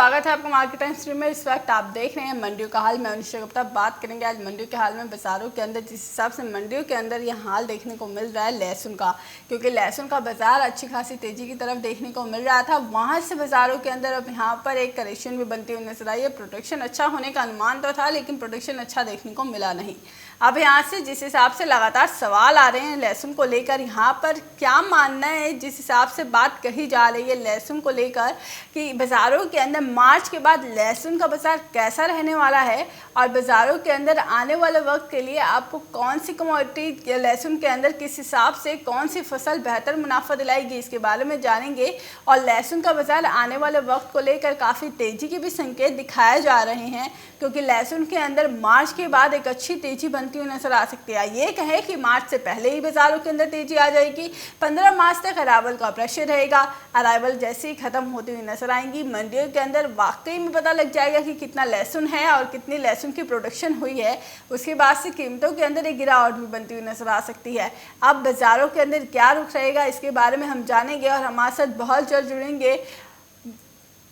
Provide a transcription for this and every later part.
स्वागत है आपका मार्केट टाइम स्ट्रीम में। इस वक्त आप देख रहे हैं मंडियों का हाल। मैं अनिशा गुप्ता बात करेंगे आज मंडियों के हाल में, बाजारों के अंदर जिस हिसाब से मंडियों के अंदर यह हाल देखने को मिल रहा है लहसुन का, क्योंकि लहसुन का बाजार अच्छी खासी तेजी की तरफ देखने को मिल रहा था। वहां से बाजारों के अंदर अब यहाँ पर एक करेक्शन भी बनती हुई नजर आई है। प्रोडक्शन अच्छा होने का अनुमान तो था, लेकिन प्रोडक्शन अच्छा देखने को मिला नहीं। अब यहाँ से जिस हिसाब से लगातार सवाल आ रहे हैं लहसुन को लेकर, यहाँ पर क्या मानना है, जिस हिसाब से बात कही जा रही है लहसुन को लेकर कि बाज़ारों के अंदर मार्च के बाद लहसुन का बाज़ार कैसा रहने वाला है और बाज़ारों के अंदर आने वाले वक्त के लिए आपको कौन सी कमोडिटी लहसुन के अंदर किस हिसाब से कौन सी फसल बेहतर मुनाफा दिलाएगी, इसके बारे में जानेंगे। और लहसुन का बाज़ार आने वाले वक्त को लेकर काफ़ी तेज़ी के भी संकेत दिखाए जा रहे हैं, क्योंकि लहसुन के अंदर मार्च के बाद एक अच्छी तेज़ी बनती हुई नजर आ सकती है। ये कहें कि मार्च से पहले ही बाज़ारों के अंदर तेज़ी आ जाएगी। 15 मार्च तक अराइवल का प्रेशर रहेगा। अराइवल जैसे ही ख़त्म होती हुई नजर आएंगी मंडियों के अंदर वाकई में पता लग जाएगा कि कितना लहसुन है और कितनी लहसुन की प्रोडक्शन हुई है। उसके बाद से कीमतों के अंदर एक गिरावट भी बनती हुई नजर आ सकती है। अब बाज़ारों के अंदर क्या रुख रहेगा, इसके बारे में हम जानेंगे और हमारे साथ बहुत जल्द जुड़ेंगे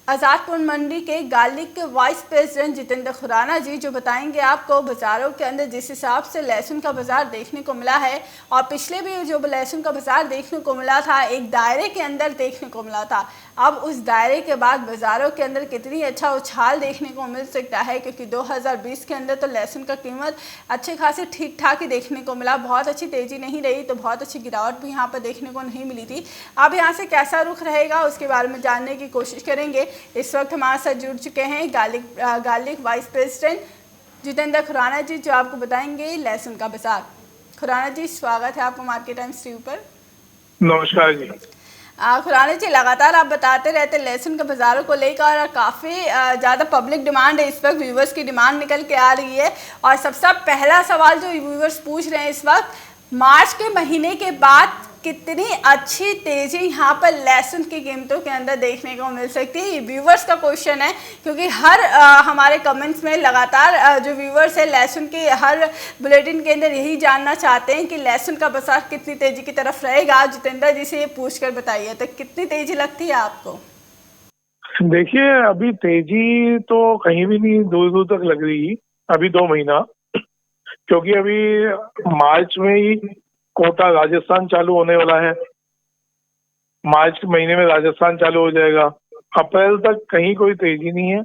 आज़ादपुर मंडी के गार्लिक के वाइस प्रेसिडेंट जितेंद्र खुराना जी, जो बताएंगे आपको बाज़ारों के अंदर जिस हिसाब से लहसुन का बाज़ार देखने को मिला है और पिछले भी जो लहसुन का बाज़ार देखने को मिला था एक दायरे के अंदर देखने को मिला था, अब उस दायरे के बाद बाज़ारों के अंदर कितनी अच्छा उछाल देखने को मिल सकता है, क्योंकि 2020 के अंदर तो लहसुन का कीमत अच्छे खासे ठीक ठाक ही देखने को मिला। बहुत अच्छी तेज़ी नहीं रही, तो बहुत अच्छी गिरावट भी यहाँ पर देखने को नहीं मिली थी। अब यहाँ से कैसा रुख रहेगा उसके बारे में जानने की कोशिश करेंगे। इस वक्त हमारे साथ जुड़ चुके हैं garlic vice president Jitendra Khurana ji, जो आपको बताएंगे लहसुन का बाजार। खुराना जी, स्वागत है आपको मार्केट टाइम स्ट्रीम पर। नमस्कार जी। खुराना जी, लगातार आप बताते रहते हैं लहसुन के बाज़ारों को लेकर और काफ़ी ज़्यादा पब्लिक डिमांड है इस वक्त, व्यूवर्स की डिमांड निकल के आ रही है। और सबसे पहला सवाल जो व्यूवर्स पूछ रहे हैं इस वक्त, मार्च के महीने के बाद कितनी अच्छी तेज़ी यहाँ पर लहसुन की कीमतों के अंदर देखने को मिल सकती है, ये व्यूवर्स का क्वेश्चन है। क्योंकि हर हमारे कमेंट्स में लगातार जो व्यूवर्स है लहसुन के हर बुलेटिन के अंदर यही जानना चाहते हैं कि लहसुन का बाजार कितनी तेज़ी की तरफ रहेगा। जितेंद्र जी से ये पूछ कर बताइए, तो कितनी तेज़ी लगती है आपको? देखिए, अभी तेजी तो कहीं भी नहीं दूर दूर तक लग रही अभी 2 महीना, क्योंकि अभी मार्च में ही कोटा राजस्थान चालू होने वाला है। मार्च के महीने में राजस्थान चालू हो जाएगा। अप्रैल तक कहीं कोई तेजी नहीं है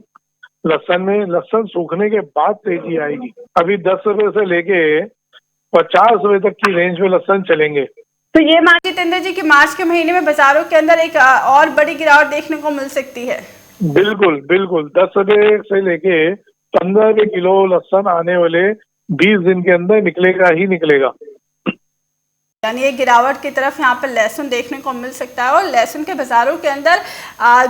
लहसुन में। लहसुन सूखने के बाद तेजी आएगी। अभी 10 रुपए से लेके 50 रुपए तक की रेंज में लहसुन चलेंगे। तो ये मान जितेंद्र जी कि मार्च के महीने में बाजारों के अंदर एक और बड़ी गिरावट देखने को मिल सकती है। बिल्कुल बिल्कुल, 10 रुपए से लेके 15 रुपए किलो लहसुन आने वाले 20 दिन के अंदर निकलेगा ही निकलेगा। यानी एक गिरावट की तरफ यहाँ पर लहसुन देखने को मिल सकता है। और लहसुन के बाज़ारों के अंदर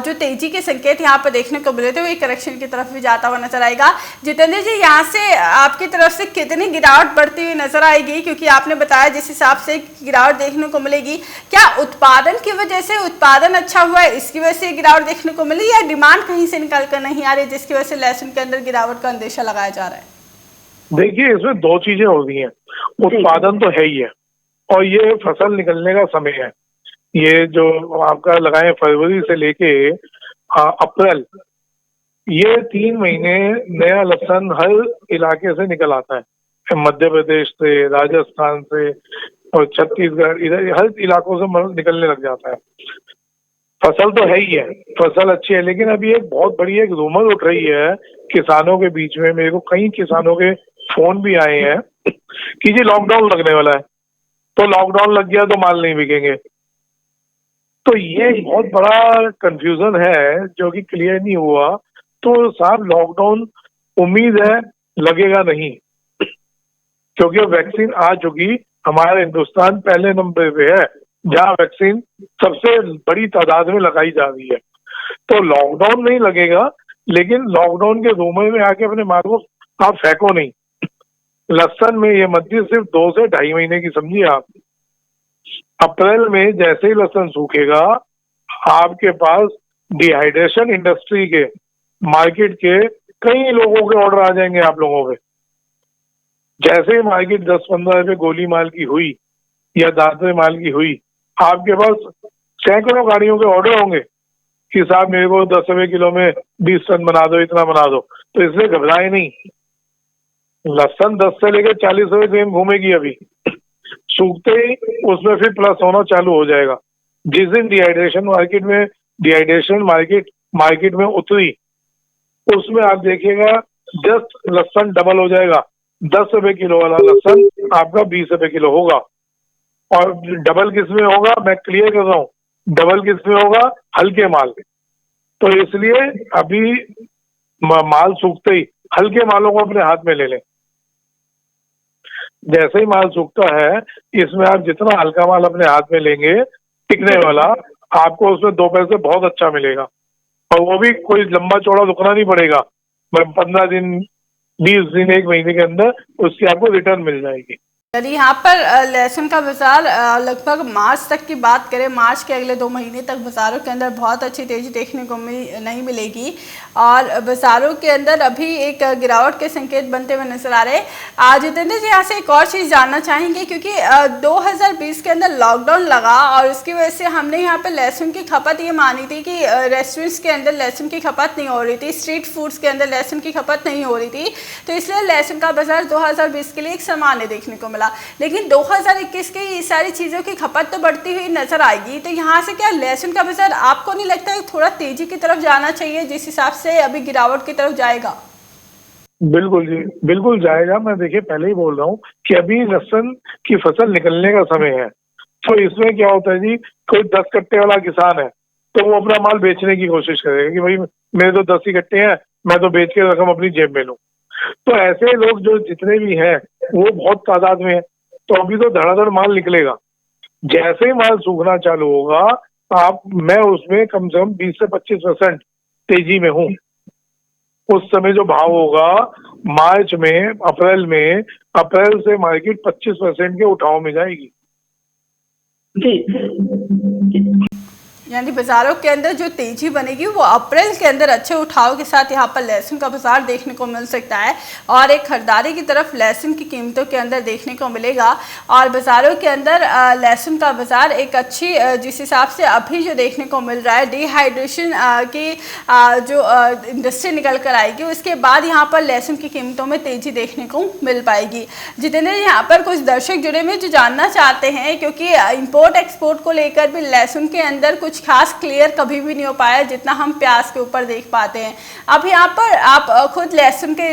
जो तेजी के संकेत यहाँ पर देखने को मिले थे वो एक करेक्शन की तरफ भी जाता हुआ नजर आएगा। जितेंद्र जी, यहाँ से आपकी तरफ से कितनी गिरावट बढ़ती हुई नजर आएगी, क्योंकि आपने बताया जिस हिसाब से गिरावट देखने को मिलेगी, क्या उत्पादन की वजह से, उत्पादन अच्छा हुआ है इसकी वजह से गिरावट देखने को मिली, या डिमांड कहीं से निकल कर नहीं आ रही जिसकी वजह से लहसुन के अंदर गिरावट का अंदेशा लगाया जा रहा है? देखिए, इसमें 2 चीजें हो गई हैं। उत्पादन तो है ही है और ये फसल निकलने का समय है। ये जो आपका लगाए फरवरी से लेके अप्रैल, ये 3 महीने नया लहसुन हर इलाके से निकल आता है। मध्य प्रदेश से, राजस्थान से और छत्तीसगढ़, इधर हर इलाकों से निकलने लग जाता है। फसल तो है ही है, फसल अच्छी है, लेकिन अभी एक बहुत बड़ी एक रूमर उठ रही है किसानों के बीच में। मेरे को कई किसानों के फोन भी आए हैं कि जी लॉकडाउन लगने वाला है, तो लॉकडाउन लग गया तो माल नहीं बिकेंगे। तो ये बहुत बड़ा कंफ्यूजन है जो कि क्लियर नहीं हुआ। तो साहब, लॉकडाउन उम्मीद है लगेगा नहीं, क्योंकि वैक्सीन आ चुकी। हमारा हिंदुस्तान पहले नंबर पे है जहाँ वैक्सीन सबसे बड़ी तादाद में लगाई जा रही है। तो लॉकडाउन नहीं लगेगा, लेकिन लॉकडाउन के रूमर में आके अपने माल को आप फेंको नहीं। लहसुन में ये मध्य सिर्फ 2 से 2.5 महीने की समझिए आप। अप्रैल में जैसे ही लहसुन सूखेगा, आपके पास डिहाइड्रेशन इंडस्ट्री के, मार्केट के कई लोगों के ऑर्डर आ जाएंगे आप लोगों पे। जैसे ही मार्केट 10-15 रुपए गोली माल की हुई या 10 रुपए माल की हुई, आपके पास सैकड़ों गाड़ियों के ऑर्डर होंगे कि साहब मेरे को 10 रुपए किलो में 20 टन बना दो, इतना बना दो, तो इसलिए घबराए नहीं। लहसन 10 से लेकर 40 रुपए क्लेम घूमेगी अभी, सूखते ही उसमें फिर प्लस होना चालू हो जाएगा। जिस दिन डिहाइड्रेशन मार्केट में उतरी, उसमें आप देखिएगा जस्ट लहसन डबल हो जाएगा। 10 रुपए किलो वाला लहसन आपका 20 रुपए किलो होगा। और डबल किस में होगा, मैं क्लियर कर रहा हूँ, डबल किस में होगा, हल्के माल में। तो इसलिए अभी माल सूखते ही हल्के मालों को अपने हाथ में ले लें। जैसे ही माल सूखता है, इसमें आप जितना हल्का माल अपने हाथ में लेंगे टिकने वाला, आपको उसमें 2 पैसे बहुत अच्छा मिलेगा। और वो भी कोई लंबा चौड़ा रुकना नहीं पड़ेगा, 15 दिन 20 दिन 1 महीने के अंदर उसकी आपको रिटर्न मिल जाएगी। यदि यहाँ पर लहसुन का बाजार लगभग मार्च तक की बात करें, मार्च के अगले 2 महीने तक बाज़ारों के अंदर बहुत अच्छी तेज़ी देखने को नहीं मिलेगी और बाज़ारों के अंदर अभी एक गिरावट के संकेत बनते हुए नजर आ रहे हैं। आज जितेंद्र जी यहाँ से एक और चीज़ जानना चाहेंगे, क्योंकि 2020 के अंदर लॉकडाउन लगा और उसकी वजह से हमने यहाँ पर लहसुन की खपत ये मानी थी कि रेस्टोरेंट्स के अंदर लहसुन की खपत नहीं हो रही थी, स्ट्रीट फूड्स के अंदर लहसुन की खपत नहीं हो रही थी, तो इसलिए लहसुन का बाजार 2020 के लिए एक सामान्य देखने को मिला। लेकिन 2021 के ये सारी चीज़ों की खपत तो बढ़ती हुई नजर आएगी, तो यहाँ से क्या लहसुन का बाजार आपको नहीं लगता है थोड़ा तेजी की तरफ जाना चाहिए, जिस हिसाब से अभी गिरावट की तरफ जाएगा? बिल्कुल जी, बिल्कुल जाएगा। मैं देखिए पहले ही बोल रहा हूँ कि अभी लहसुन की फसल निकलने का समय है। तो इसमें क्या होता है जी, कोई 10 कट्टे वाला किसान है तो वो अपना माल बेचने की कोशिश करेगा कि भाई मेरे तो 10 ही कट्टे हैं, मैं तो बेच के रकम अपनी जेब में लूं। तो ऐसे लोग जो जितने भी हैं वो बहुत तादाद में है, तो अभी तो धड़ाधड़ माल निकलेगा। जैसे ही माल सूखना चालू होगा, मैं उसमें कम से कम 20 से 25% तेजी में हूँ। उस समय जो भाव होगा मार्च में, अप्रैल से मार्केट 25% के उठाव में जाएगी। जी यानी बाजारों के अंदर जो तेजी बनेगी वो अप्रैल के अंदर अच्छे उठाव के साथ यहाँ पर लहसुन का बाजार देखने को मिल सकता है और एक खरीदारी की तरफ लहसुन की कीमतों के अंदर देखने को मिलेगा। और बाज़ारों के अंदर लहसुन का बाजार एक अच्छी जिस हिसाब से अभी जो देखने को मिल रहा है, डिहाइड्रेशन की जो इंडस्ट्री निकल कर आएगी, उसके बाद यहाँ पर लहसुन की कीमतों में तेजी देखने को मिल पाएगी। जितेंद्र, यहाँ पर कुछ दर्शक जुड़े हुए जो जानना चाहते हैं, क्योंकि इम्पोर्ट एक्सपोर्ट को लेकर भी लहसुन के अंदर कुछ खास क्लियर कभी भी नहीं हो पाया जितना हम प्याज के ऊपर देख पाते हैं। अब यहाँ पर आप खुद लहसुन के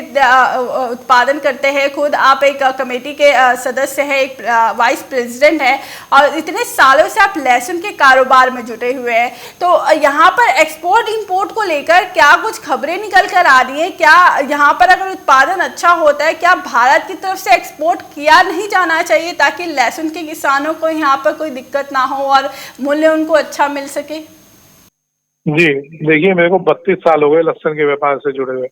उत्पादन करते हैं, खुद आप एक कमेटी के सदस्य हैं, एक वाइस प्रेसिडेंट हैं और इतने सालों से आप लहसुन के कारोबार में जुटे हुए हैं, तो यहाँ पर एक्सपोर्ट इंपोर्ट को लेकर क्या कुछ खबरें निकल कर आ रही हैं? क्या यहाँ पर अगर उत्पादन अच्छा होता है, क्या भारत की तरफ से एक्सपोर्ट किया नहीं जाना चाहिए ताकि लहसुन के किसानों को यहाँ पर कोई दिक्कत ना हो और मूल्य उनको अच्छा मिल सके? जी देखिए, मेरे को 32 साल हो गए लहसुन के व्यापार से जुड़े हुए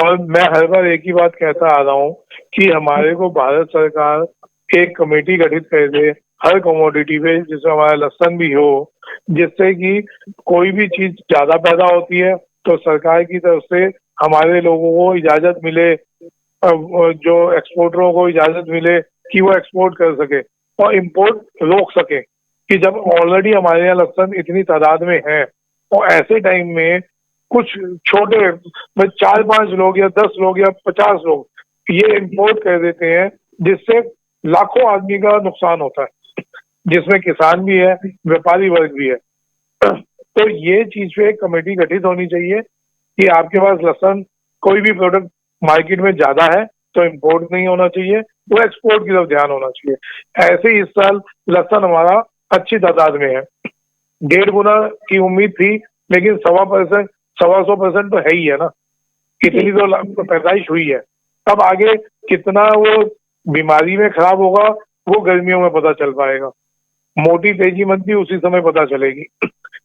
और मैं हर बार एक ही बात कहता आ रहा हूँ कि हमारे को भारत सरकार एक कमेटी गठित कर दे हर कमोडिटी पे, जिसमें हमारा लहसुन भी हो, जिससे कि कोई भी चीज ज्यादा पैदा होती है तो सरकार की तरफ से हमारे लोगों को इजाजत मिले, जो एक्सपोर्टरों को इजाजत मिले कि वो एक्सपोर्ट कर सके और इम्पोर्ट रोक सके। कि जब ऑलरेडी हमारे यहाँ लहसुन इतनी तादाद में है और ऐसे टाइम में कुछ छोटे 4-5 लोग या 10 लोग या 50 लोग ये इम्पोर्ट कर देते हैं, जिससे लाखों आदमी का नुकसान होता है, जिसमें किसान भी है, व्यापारी वर्ग भी है। तो ये चीज पे एक कमेटी गठित होनी चाहिए कि आपके पास लहसुन कोई भी प्रोडक्ट मार्केट में ज्यादा है तो इम्पोर्ट नहीं होना चाहिए, वो एक्सपोर्ट की तरफ ध्यान होना चाहिए। ऐसे ही इस साल लहसुन हमारा अच्छी तादाद में है, 1.5 गुना की उम्मीद थी, लेकिन 125% तो है ही है ना, कितनी तो पैदाइश हुई है। अब आगे कितना वो बीमारी में खराब होगा वो गर्मियों में पता चल पाएगा, मोटी तेजी मंदी उसी समय पता चलेगी।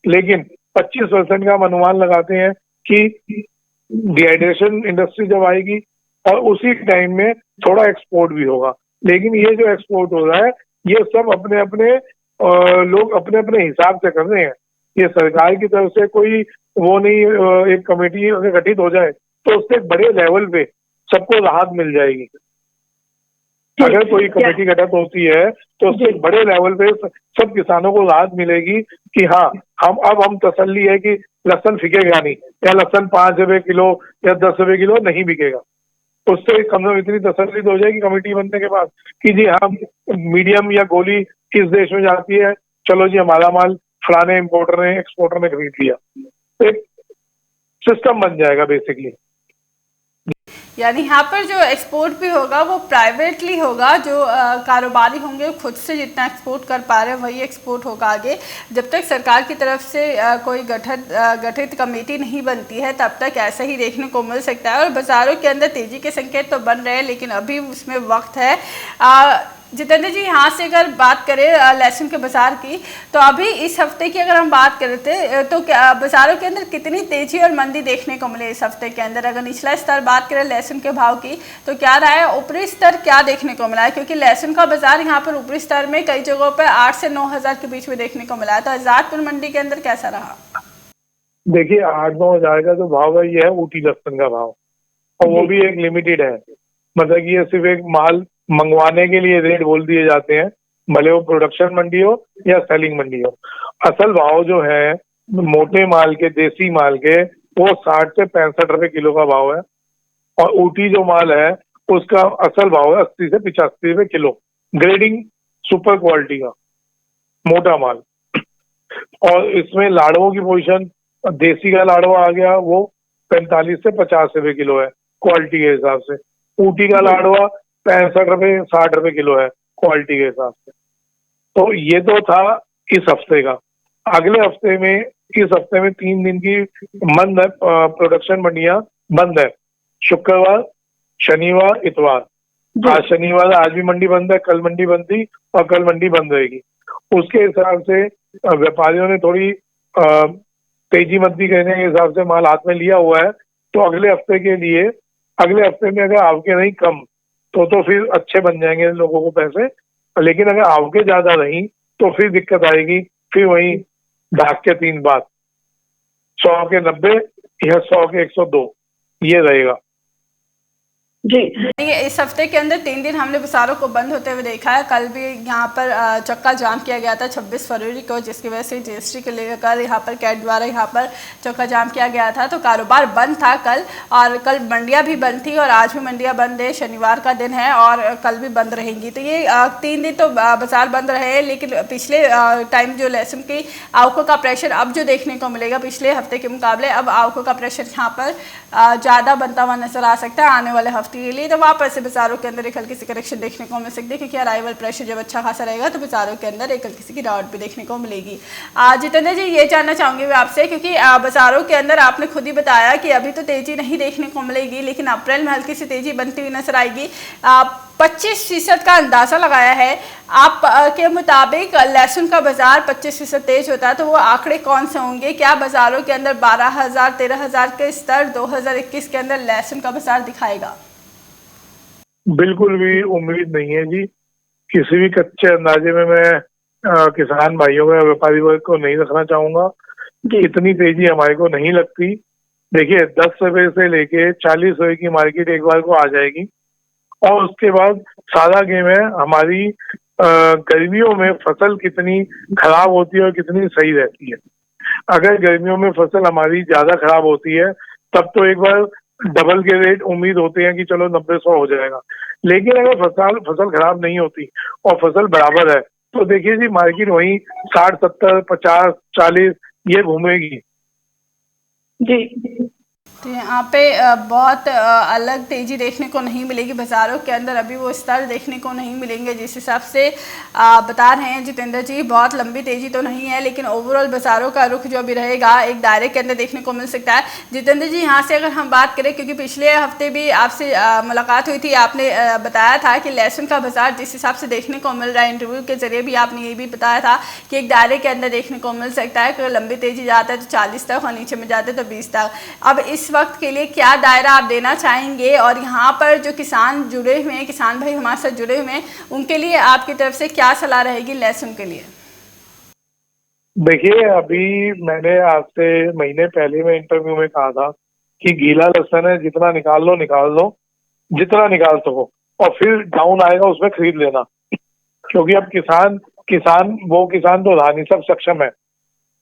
लेकिन 25% का हम अनुमान लगाते हैं कि डिहाइड्रेशन इंडस्ट्री जब आएगी और उसी टाइम में थोड़ा एक्सपोर्ट भी होगा। लेकिन ये जो एक्सपोर्ट हो रहा है ये सब अपने अपने लोग अपने अपने हिसाब से कर रहे हैं, ये सरकार की तरफ से कोई वो नहीं। एक कमेटी अगर गठित हो जाए तो उससे बड़े लेवल पे सबको राहत मिल जाएगी। अगर कोई कमेटी गठित होती है तो उससे बड़े लेवल पे सब किसानों को राहत मिलेगी कि हाँ, हम तसल्ली है कि लहसुन बिकेगा नहीं, या लहसुन 5 रुपए किलो या 10 रुपए किलो नहीं बिकेगा। उससे कम से कम इतनी तसल्ली तो हो जाएगी कमेटी बनने के बाद कि जी हाँ, मीडियम या गोली किस देश में जाती है, चलो जी हमारा माल फलाने इम्पोर्टर ने एक्सपोर्टर ने खरीद लिया। एक सिस्टम बन जाएगा बेसिकली। यानी यहाँ पर जो एक्सपोर्ट भी होगा वो प्राइवेटली होगा, जो कारोबारी होंगे वो खुद से जितना एक्सपोर्ट कर पा रहे हैं वही एक्सपोर्ट होगा आगे। जब तक सरकार की तरफ से कोई गठित कमेटी नहीं बनती है तब तक ऐसा ही देखने को मिल सकता है। और बाज़ारों के अंदर तेज़ी के संकेत तो बन रहे हैं, लेकिन अभी उसमें वक्त है। जितेंद्र जी, यहाँ से अगर बात करें लहसुन के बाजार की, तो अभी इस हफ्ते की अगर हम बात करते तो क्या बाजारों के अंदर कितनी तेजी और मंदी देखने को मिले इस हफ्ते के अंदर? अगर निचला स्तर बात करें लहसुन के भाव की तो क्या रहा है, ऊपरी स्तर क्या देखने को मिला है? क्योंकि लहसुन का बाजार यहाँ पर ऊपरी स्तर में कई जगहों पर 8 से 9 हज़ार के बीच में देखने को मिला है, तो आजादपुर मंडी के अंदर कैसा रहा? देखिए 8-9 हज़ार का जो भाव है ये है ऊटी लहसुन का भाव, और वो भी एक लिमिटेड है। मतलब कि ये सिर्फ एक माल मंगवाने के लिए रेट बोल दिए जाते हैं, भले वो प्रोडक्शन मंडी हो या सेलिंग मंडी हो। असल भाव जो है मोटे माल के, देसी माल के, वो 60 से 65 रुपए किलो का भाव है, और ऊटी जो माल है उसका असल भाव है 80 से 85 रुपए किलो, ग्रेडिंग सुपर क्वालिटी का मोटा माल। और इसमें लाड़वों की पोजीशन, देसी का लाड़वा आ गया वो 45 से 50 रुपए किलो है क्वालिटी के हिसाब से, ऊटी का लाड़वा 65 रुपए 60 रुपए किलो है क्वालिटी के हिसाब से। तो ये तो था इस हफ्ते का। अगले हफ्ते में, इस हफ्ते में 3 दिन की बंद है, प्रोडक्शन मंडियां बंद है, शुक्रवार, शनिवार, इतवार। आज शनिवार, आज भी मंडी बंद है, कल मंडी बंद थी और कल मंडी बंद रहेगी। उसके हिसाब से व्यापारियों ने थोड़ी तेजी मंदी करने के हिसाब से माल हाथ में लिया हुआ है। तो अगले हफ्ते के लिए, अगले हफ्ते में अगर आवके नहीं कम तो फिर अच्छे बन जाएंगे लोगों को पैसे, लेकिन अगर आवके ज्यादा नहीं तो फिर दिक्कत आएगी। फिर वही ढाक के 3 बात, 100 के 90 या 100 के 102 ये रहेगा जी। इस हफ्ते के अंदर 3 दिन हमने बाजारों को बंद होते हुए देखा है। कल भी यहाँ पर चक्का जाम किया गया था 26 फरवरी को, जिसकी वजह से जीएसटी को लेकर यहाँ पर कैट द्वारा यहाँ पर चक्का जाम किया गया था, तो कारोबार बंद था कल। और कल मंडियाँ भी बंद थी और आज भी मंडियाँ बंद है, शनिवार का दिन है और कल भी बंद रहेंगी। तो ये 3 दिन तो बाजार बंद रहे, लेकिन पिछले टाइम जो लहसुन की आवकों का प्रेशर अब जो देखने को मिलेगा पिछले हफ्ते के मुकाबले, अब आवकों का प्रेशर यहाँ पर ज़्यादा बनता हुआ नजर आ सकता है आने वाले हफ्ते के लिए। तो वापस से बाजारों के अंदर एक हल्की सी करेक्शन देखने को मिल सकती है, क्योंकि अराइवल प्रेशर जब अच्छा खासा रहेगा तो बाजारों के अंदर एक हल्की सी गिरावट भी देखने को मिलेगी। जितेंद्र जी, ये जानना चाहूंगी मैं आपसे, क्योंकि बाजारों के अंदर आपने खुद ही बताया कि अभी तो तेजी नहीं देखने को मिलेगी, लेकिन अप्रैल में हल्की सी तेजी बनती हुई नजर आएगी। 25% का अंदाजा लगाया है आप के मुताबिक लहसुन का बाजार 25% तेज होता है, तो वो आंकड़े कौन से होंगे? क्या बाजारों के अंदर 12,000 13,000 के स्तर 2021 के अंदर लहसुन का बाजार दिखाएगा? बिल्कुल भी उम्मीद नहीं है जी। किसी भी कच्चे अंदाजे में मैं किसान भाइयों में, व्यापारी वर्ग को नहीं रखना चाहूंगा। इतनी तेजी हमारे को नहीं लगती। देखिए 10 रुपए से लेके 40 रुपए की मार्केट एक बार को आ जाएगी, और उसके बाद सारा गेम है हमारी गर्मियों में फसल कितनी खराब होती है और कितनी सही रहती है। अगर गर्मियों में फसल हमारी ज्यादा खराब होती है तब तो एक बार डबल के रेट उम्मीद होते हैं कि चलो 90-100 हो जाएगा। लेकिन अगर फसल खराब नहीं होती और फसल बराबर है तो देखिए जी मार्केट वही 60-70 50-40 ये घूमेगी जी। तो यहाँ पे बहुत अलग तेज़ी देखने को नहीं मिलेगी बाज़ारों के अंदर, अभी वो स्तर देखने को नहीं मिलेंगे जिस हिसाब से बता रहे हैं जितेंद्र जी। बहुत लंबी तेज़ी तो नहीं है, लेकिन ओवरऑल बाज़ारों का रुख जो अभी रहेगा एक दायरे के अंदर देखने को मिल सकता है। जितेंद्र जी, यहाँ से अगर हम बात करें, क्योंकि पिछले हफ्ते भी आपसे मुलाकात हुई थी, आपने बताया था कि लहसुन का बाज़ार जिस हिसाब से देखने को मिल रहा है, इंटरव्यू के जरिए भी आपने ये भी बताया था कि एक दायरे के अंदर देखने को मिल सकता है। अगर लंबी तेज़ी जाता है तो 40 तक और नीचे में जाते तो 20 तक। अब इस वक्त के लिए क्या दायरा आप देना चाहेंगे, और यहाँ पर जो किसान जुड़े हुए हैं, किसान भाई हमारे साथ जुड़े हुए हैं, उनके लिए आपकी तरफ से क्या सलाह रहेगी लहसुन के लिए? देखिए अभी मैंने आपसे महीने पहले में इंटरव्यू में कहा था कि गीला लहसुन है, जितना निकाल लो, जितना निकाल सको, और फिर डाउन आएगा उसमें खरीद लेना, क्योंकि अब किसान किसान तो रहा नहीं, सब सक्षम है।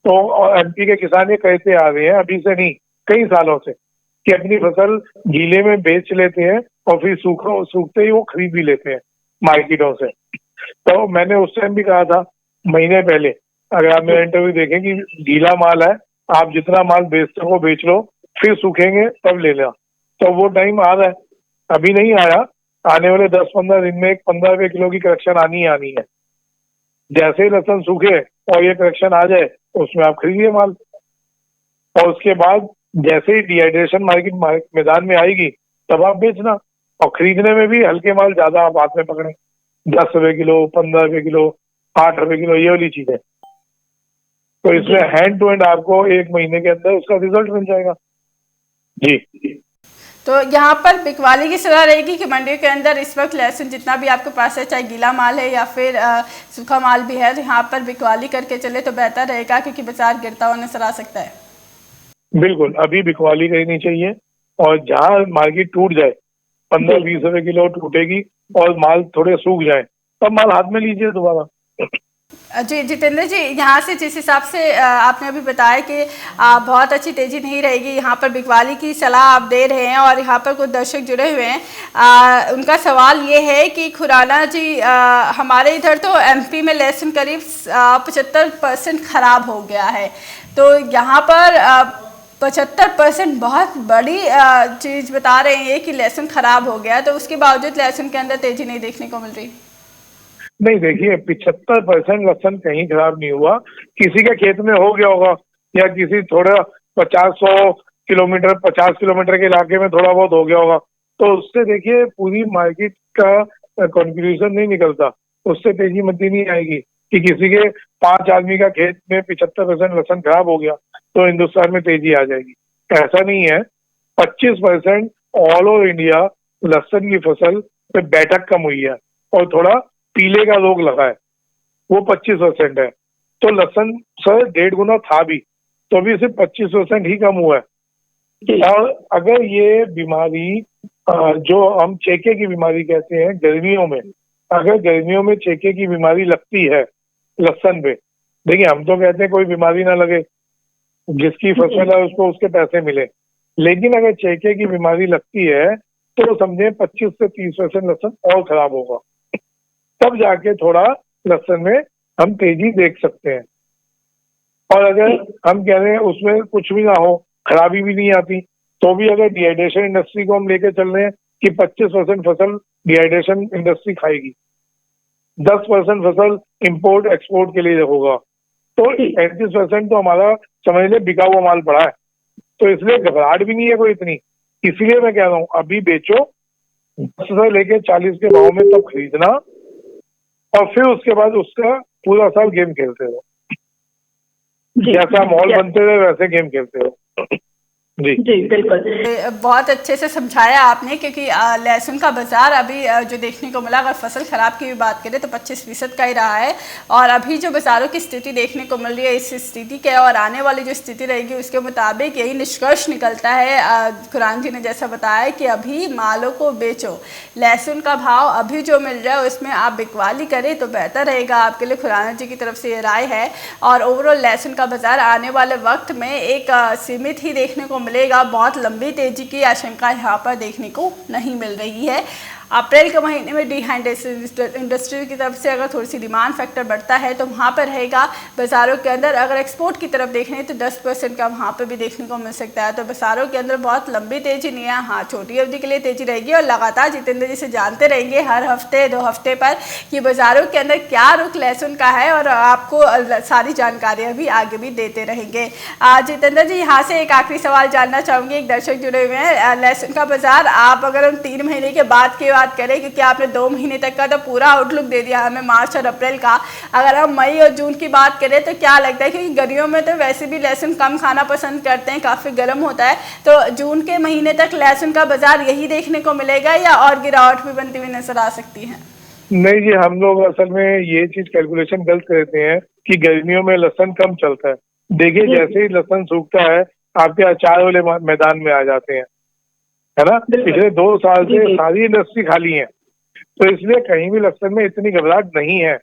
तो एमपी के किसान ये कहते आ रहे हैं अभी से नहीं, कई सालों से, कि अपनी फसल गीले में बेच लेते हैं और फिर सूखते ही वो खरीद भी लेते हैं मार्केटों से। तो मैंने उस टाइम भी कहा था महीने पहले, अगर आप मेरा इंटरव्यू देखें, कि गीला माल है, आप जितना माल बेच सको बेच लो, फिर सूखेंगे तब ले लेना। तो वो टाइम आ रहा है, अभी नहीं आया, आने वाले 10-15 दिन में एक 15 रुपए किलो की करेक्शन आनी ही आनी है। जैसे ही लहसुन सूखे और ये करेक्शन आ जाए, उसमें आप खरीदिए माल, और उसके बाद जैसे ही डिहाइड्रेशन मार्केट मैदान में आएगी तब आप बेचना। और खरीदने में भी हल्के माल ज्यादा आप हाथ में पकड़े, 10 रुपए किलो, 15 रुपए किलो, 8 रुपए किलो, ये वाली चीजें। तो इसमें हैंड टू हैंड आपको 1 महीने के अंदर उसका रिजल्ट मिल जाएगा जी। तो यहाँ पर बिकवाली की सलाह रहेगी कि मंडी के अंदर इस वक्त लहसुन जितना भी आपके पास है, चाहे गीला माल है या फिर सूखा माल भी है, तो यहाँ पर बिकवाली करके चले तो बेहतर रहेगा, क्योंकि बाजार गिरता हुआ नजर आ सकता है। बिल्कुल, अभी बिकवाली करनी चाहिए, और जहाँ मार्केट टूट जाए, 15-20 रुपए किलो टूटेगी और माल थोड़े सूख जाए, तब माल हाथ में लीजिए दोबारा। जी जितेंद्र जी, यहाँ से जिस हिसाब से आपने अभी बताया कि बहुत अच्छी तेजी नहीं रहेगी, यहाँ पर बिकवाली की सलाह आप दे रहे हैं, और यहाँ पर कुछ दर्शक जुड़े हुए हैं, उनका सवाल ये है कि खुराना जी, हमारे इधर तो एमपी में लहसुन करीब 75% खराब हो गया है, तो यहाँ पर 75% बहुत बड़ी चीज़ बता रहे हैं कि लहसुन खराब हो गया, तो उसके बावजूद लहसुन के अंदर तेजी नहीं देखने को मिल रही। नहीं, देखिए 75% लहसुन कहीं खराब नहीं हुआ, किसी के खेत में हो गया होगा, या किसी थोड़ा 50-100 किलोमीटर 50 किलोमीटर के इलाके में थोड़ा बहुत हो गया होगा। तो उससे देखिए पूरी मार्केट का कंक्लूजन नहीं निकलता, उससे तेजी मती नहीं आएगी कि किसी के 5 आदमी का खेत में 75% लहसुन खराब हो गया तो हिंदुस्तान में तेजी आ जाएगी, ऐसा नहीं है। 25% ऑल ओवर इंडिया लहसुन की फसल पे बैठक कम हुई है और थोड़ा पीले का रोग लगा है, वो 25% है। तो लहसुन सर 1.5 गुना था भी, तो अभी सिर्फ 25% ही कम हुआ है। और अगर ये बीमारी जो हम चेके की बीमारी कहते हैं गर्मियों में, अगर गर्मियों में चेके की बीमारी लगती है लहसुन पे, देखिए हम तो कहते हैं कोई बीमारी ना लगे, जिसकी फसल है उसको उसके पैसे मिले, लेकिन अगर चेके की बीमारी लगती है तो समझे 25 से 30% लहसुन और खराब होगा, तब जाके थोड़ा लहसुन में हम तेजी देख सकते हैं। और अगर हम कह रहे हैं उसमें कुछ भी ना हो, खराबी भी नहीं आती, तो भी अगर डिहाइड्रेशन इंडस्ट्री को हम लेके चल रहे हैं कि 25% फसल डिहाइड्रेशन इंडस्ट्री खाएगी, 10% फसल इंपोर्ट एक्सपोर्ट के लिए होगा, तो 35% तो हमारा समझ ले बिका हुआ माल पड़ा है। तो इसलिए घबराहट भी नहीं है कोई इतनी, इसलिए मैं कह रहा हूँ अभी बेचो, 10 से लेके 40 के भाव में तब खरीदना, और फिर उसके बाद उसका पूरा साल गेम खेलते हो, जैसा माहौल बनते रहे वैसे गेम खेलते हो। जी जी बिल्कुल, बहुत अच्छे से समझाया आपने, क्योंकि लहसुन का बाजार अभी जो देखने को मिला, अगर फसल खराब की भी बात करें तो 25% का ही रहा है, और अभी जो बाजारों की स्थिति देखने को मिल रही है, इस स्थिति के और आने वाली जो स्थिति रहेगी उसके मुताबिक यही निष्कर्ष निकलता है खुरान जी ने जैसा बताया कि अभी मालों को बेचो, लहसुन का भाव अभी जो मिल रहा है उसमें आप बिकवाली करें तो बेहतर रहेगा आपके लिए। खुराना जी की तरफ से ये राय है, और ओवरऑल लहसुन का बाजार आने वाले वक्त में एक सीमित ही देखने को मिलेगा, बहुत लंबी तेजी की आशंका यहाँ पर देखने को नहीं मिल रही है। अप्रैल के महीने में डिहाइड्रेशन इंडस्ट्री की तरफ से अगर थोड़ी सी डिमांड फैक्टर बढ़ता है तो वहाँ पर रहेगा बाज़ारों के अंदर। अगर एक्सपोर्ट की तरफ देखें तो 10% का वहाँ पर भी देखने को मिल सकता है। तो बाज़ारों के अंदर बहुत लंबी तेज़ी नहीं है, हाँ छोटी अवधि के लिए तेज़ी रहेगी, और लगातार जितेंद्र जी से जानते रहेंगे हर हफ्ते 2 हफ्ते पर कि बाज़ारों के अंदर क्या रुख लहसुन का है, और आपको सारी जानकारियाँ भी आगे भी देते रहेंगे। जितेंद्र जी, यहाँ से एक आखिरी सवाल जानना चाहूँगी, एक दर्शक जुड़े हुए हैं, लहसुन का बाज़ार आप अगर हम 3 महीने के बाद की बात करें, क्योंकि आपने 2 महीने तक का तो पूरा आउटलुक दे दिया हमें मार्च और अप्रैल का, अगर हम मई और जून की बात करें तो क्या लगता है, क्योंकि गर्मियों में तो वैसे भी लहसुन कम खाना पसंद करते हैं, काफ़ी गर्म होता है, तो जून के महीने तक लहसुन का बाजार यही देखने को मिलेगा या और गिरावट भी बनती हुई नजर आ सकती है? नहीं जी, हम लोग असल में ये चीज कैलकुलेशन गलत करते हैं कि गर्मियों में लहसुन कम चलता है। देखिए जैसे ही लहसुन सूखता है आपके अचार वाले मैदान में आ जाते हैं, है ना। पिछले 2 साल से सारी इंडस्ट्री खाली है, तो इसलिए कहीं भी लहसुन में इतनी घबराहट नहीं है।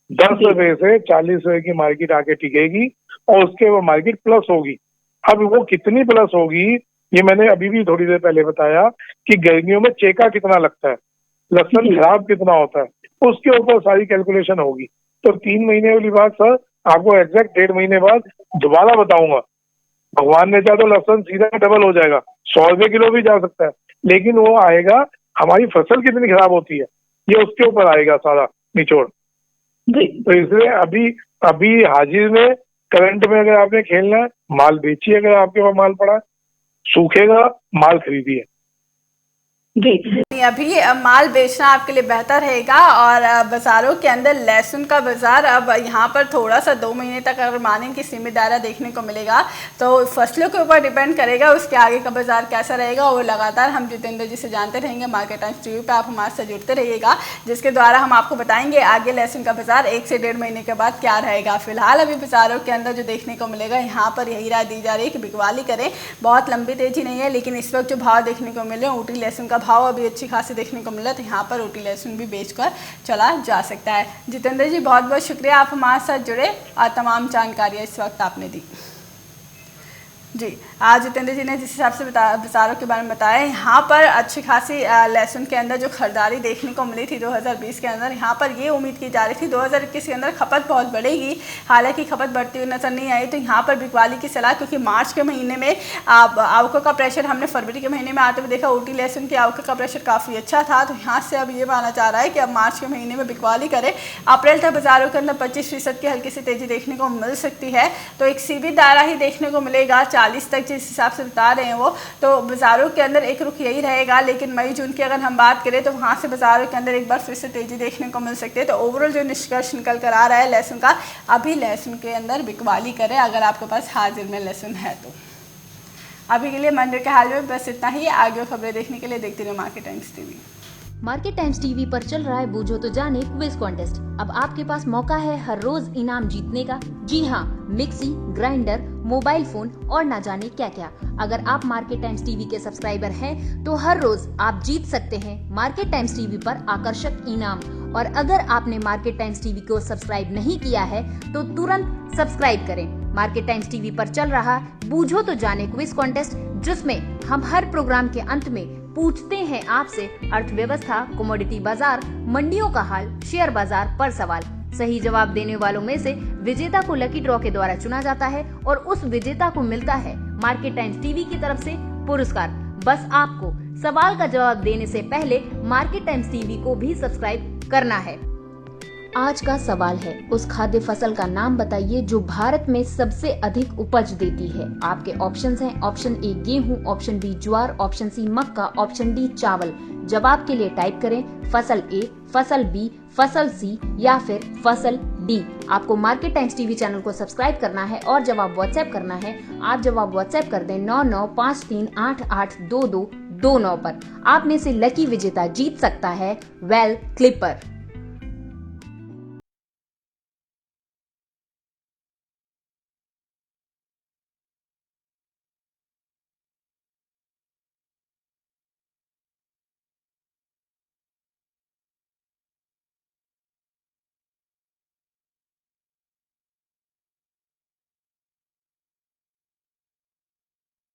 10 रुपए से 40 रुपए की मार्केट आके टिकेगी और उसके वो मार्केट प्लस होगी। अब वो कितनी प्लस होगी ये मैंने अभी भी थोड़ी देर पहले बताया कि गर्मियों में चेका कितना लगता है, लहसुन खराब कितना होता है, उसके ऊपर सारी कैलकुलेशन होगी। तो 3 महीने वाली बात सर आपको एग्जैक्ट 1.5 महीने बाद दोबारा बताऊंगा। भगवान ने चाहा तो लहसुन सीधा डबल हो जाएगा, 100 रुपए किलो भी जा सकता है, लेकिन वो आएगा हमारी फसल कितनी खराब होती है ये उसके ऊपर आएगा सारा निचोड़। तो इसलिए अभी अभी हाजिर में करंट में अगर आपने खेलना है, माल बेचिए, अगर आपके पास माल पड़ा है, सूखेगा माल खरीदिए। अभी माल बेचना आपके लिए बेहतर रहेगा। और बाज़ारों के अंदर लहसुन का बाज़ार अब यहाँ पर थोड़ा सा 2 महीने तक अगर माने कि सीमित दायरा देखने को मिलेगा, तो फसलों के ऊपर डिपेंड करेगा उसके आगे का बाज़ार कैसा रहेगा। और लगातार हम जितेंद्र जी से जानते रहेंगे, मार्केट टाइम्स टीवी पे आप हमारे साथ जुड़ते रहिएगा, जिसके द्वारा हम आपको बताएंगे आगे लहसुन का बाज़ार 1 से 1.5 महीने के बाद क्या रहेगा। फिलहाल अभी बाज़ारों के अंदर जो देखने को मिलेगा, यहाँ पर यही राय दी जा रही है कि बिकवाली करें, बहुत लंबी तेज़ी नहीं है, लेकिन इस वक्त जो भाव देखने को मिले ऊटी लहसुन का भाव अभी अच्छी खासी देखने को मिला, तो यहाँ पर ऊटी लहसुन भी बेचकर चला जा सकता है। जितेंद्र जी बहुत बहुत शुक्रिया, आप हमारे साथ जुड़े और तमाम जानकारियाँ इस वक्त आपने दी। जी, आज जितेंद्र जी ने जिस हिसाब से बाज़ारों के बारे में बताया, यहाँ पर अच्छी खासी लहसुन के अंदर जो खरीदारी देखने को मिली थी 2020 के अंदर, यहाँ पर ये उम्मीद की जा रही थी 2021 के अंदर खपत बहुत बढ़ेगी, हालांकि खपत बढ़ती हुई नजर नहीं आई। तो यहाँ पर बिकवाली की सलाह, क्योंकि मार्च के महीने में आवकों का प्रेशर हमने फरवरी के महीने में आते हुए देखा, ऊटी लहसुन की आवकों का प्रेशर काफ़ी अच्छा था। तो यहाँ से अब ये माना जा रहा है कि अब मार्च के महीने में बिकवाली करे, अप्रैल तक बाज़ारों के अंदर 25% की हल्की सी तेज़ी देखने को मिल सकती है। तो एक सीमित दायरा ही देखने को मिलेगा 40 तक, जिस हिसाब से बता रहे हैं वो। तो बाज़ारों के अंदर एक रुख यही रहेगा, लेकिन मई जून की अगर हम बात करें तो वहाँ से बाज़ारों के अंदर एक बार फिर से तेज़ी देखने को मिल सकती है। तो ओवरऑल जो निष्कर्ष निकल कर आ रहा है लहसुन का, अभी लहसुन के अंदर बिकवाली करें अगर आपके पास हाजिर में लहसुन है तो। अभी के लिए मंडी के हाल में बस इतना ही। आगे खबरें देखने के लिए देखते रहिए market times TV. Market times TV पर चल रहा है बूझो तो जाने क्विज कॉन्टेस्ट। अब आपके पास मौका है हर रोज इनाम जीतने का। जी हाँ, मिक्सी, ग्राइंडर, मोबाइल फोन और ना जाने क्या क्या। अगर आप मार्केट टाइम्स टीवी के सब्सक्राइबर हैं तो हर रोज आप जीत सकते हैं मार्केट टाइम्स टीवी पर आकर्षक इनाम। और अगर आपने मार्केट टाइम्स टीवी को सब्सक्राइब नहीं किया है तो तुरंत सब्सक्राइब करें। मार्केट टाइम्स टीवी पर चल रहा बूझो तो जाने क्विज कॉन्टेस्ट, जिसमें हम हर प्रोग्राम के अंत में पूछते हैं आपसे अर्थव्यवस्था, कमोडिटी बाजार, मंडियों का हाल, शेयर बाजार पर सवाल। सही जवाब देने वालों में से विजेता को लकी ड्रॉ के द्वारा चुना जाता है और उस विजेता को मिलता है मार्केट टाइम्स टीवी की तरफ से पुरस्कार। बस आपको सवाल का जवाब देने से पहले मार्केट टाइम्स टीवी को भी सब्सक्राइब करना है। आज का सवाल है, उस खाद्य फसल का नाम बताइए जो भारत में सबसे अधिक उपज देती है। आपके ऑप्शंस हैं, ऑप्शन ए गेहूं, ऑप्शन बी ज्वार, ऑप्शन सी मक्का, ऑप्शन डी चावल। जवाब के लिए टाइप करें फसल ए, फसल बी, फसल सी या फिर फसल डी। आपको मार्केट टाइम्स टीवी चैनल को सब्सक्राइब करना है और जवाब व्हाट्सएप करना है। आप जवाब व्हाट्सएप कर दें 9953882229 पर। आप में से लकी विजेता जीत सकता है वेल क्लिपर।